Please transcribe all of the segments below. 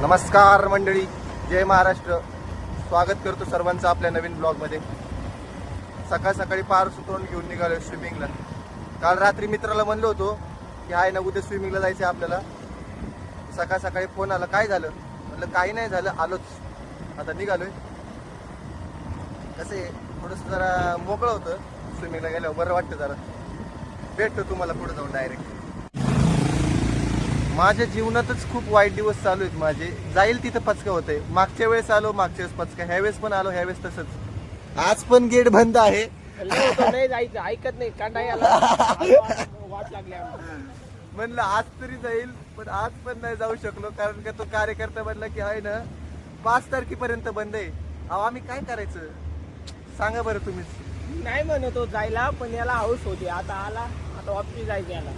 नमस्कार मंडळी, जय महाराष्ट्र. स्वागत करतो सर्वांचं आपल्या नवीन ब्लॉगमध्ये. सकाळ सकाळी पार सुतरून घेऊन निघालो स्विमिंगला. काल रात्री मित्राला म्हणलो होतो की आहे ना उद्या स्विमिंगला जायचं आपल्याला. सकाळ सकाळी फोन आला, काय झालं? म्हटलं काही नाही झालं, आलोच, आता निघालोय. कसं आहे, थोडंसं जरा मोकळं होतं स्विमिंगला गेल्यावर, बरं वाटतं जरा. भेटतो तुम्हाला पुढे जाऊन डायरेक्ट. माझ्या जीवनातच खूप वाईट दिवस चालू आहेत माझे. जाईल तिथं पचका होतंय. मागच्या वेळेस आलो, मागच्या वेळेस पचका, ह्यावेळेस पण आलो, ह्यावेळेस तसंच. आज पण गेट बंद आहे. नाही जायचं, ऐकत नाही का नाही आला. वाट लागली म्हणलं आज तरी जाईल, पण आज पण नाही जाऊ शकलो. कारण का तो कार्यकर्ता म्हणला की आहे ना 5 तारखेपर्यंत बंद आहे. अहो आम्ही काय करायचं सांगा बरं तुम्हीच. नाही म्हणतो जायला, पण याला हाऊस होती. आता आला, आता ऑफिस जायचं याला.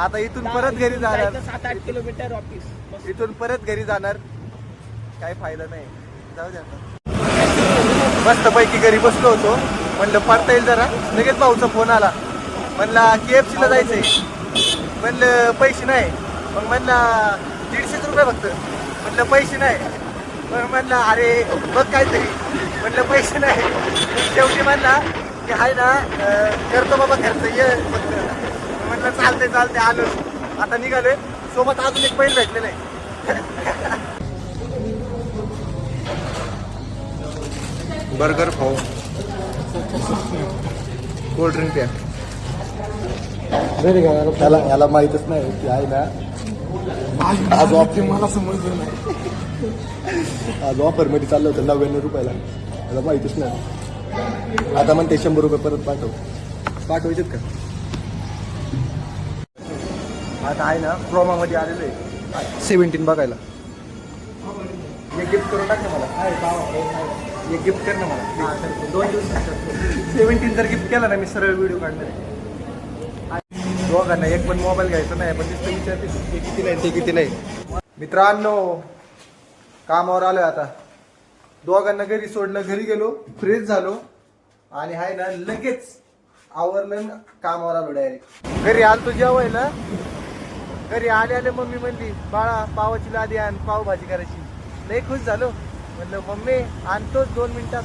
आता इथून परत घरी जाणार. 7-8 किलोमीटर ऑफिस. इथून परत घरी जाणार, काय फायदा नाही. जाऊ दे आता. मस्त पैकी घरी बसलो होतो, म्हणलं पडता येईल जरा. लगेच भाऊचा फोन आला, म्हणला KFC ला जायचंय. म्हणलं पैसे नाही. मग म्हणला 150 रुपये फक्त. म्हणलं पैसे नाही. मग म्हणला अरे बघ काहीतरी. म्हणलं पैसे नाही. शेवटी म्हणला की हाय ना करतो बाबा खर्च, ये फक्त. म्हटलं चालते चालते, आलो. आता निघालोय. सोबत अजून एक बैल भेटलेलं आहे. बर्गर खाऊ, कोल्ड्रिंक प्या. याला माहीतच नाही की आहे ना आज ऑफर, मला समजलं नाही. आज ऑफर मध्ये चाललं होतं 99 रुपयाला. याला माहीतच नाही. आता म्हणते 100 रुपये परत पाठवायचेत का? आता आहे ना प्रोमामध्ये आलेलो आहे 17 बघायला. एक गिफ्ट करून टाक ना मला. एक गिफ्ट कर ना मला. 2 दिवसात 17 जर गिफ्ट केला ना, मी सरळ व्हिडिओ काढणार आहे. दोघांना एक पण मोबाईल घ्यायचा नाही, पण दिसतं विचारते ते किती नाही, ते किती नाही. मित्रांनो कामावर आलोय आता. दोघांना घरी सोडलं, घरी गेलो, फ्रेश झालो आणि आहे ना लगेच आवरलं, कामावर आलो डायरेक्ट. घरी आलतो जेवायला. घरी आले मम्मी म्हणली बाळा पावाची लादी आण, पावभाजी करायची. लई खुश झालो. म्हणलं मम्मी आणतोच 2 मिनिटात.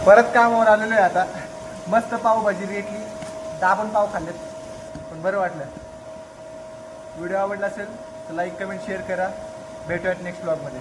परत कामावर आलेलो आहे आता. मस्त पावभाजी भेटली, दाबून पाव खाल्लेत, पण बरं वाटलं. व्हिडिओ आवडला असेल तर लाईक कमेंट शेअर करा. भेटूयात नेक्स्ट ब्लॉगमध्ये.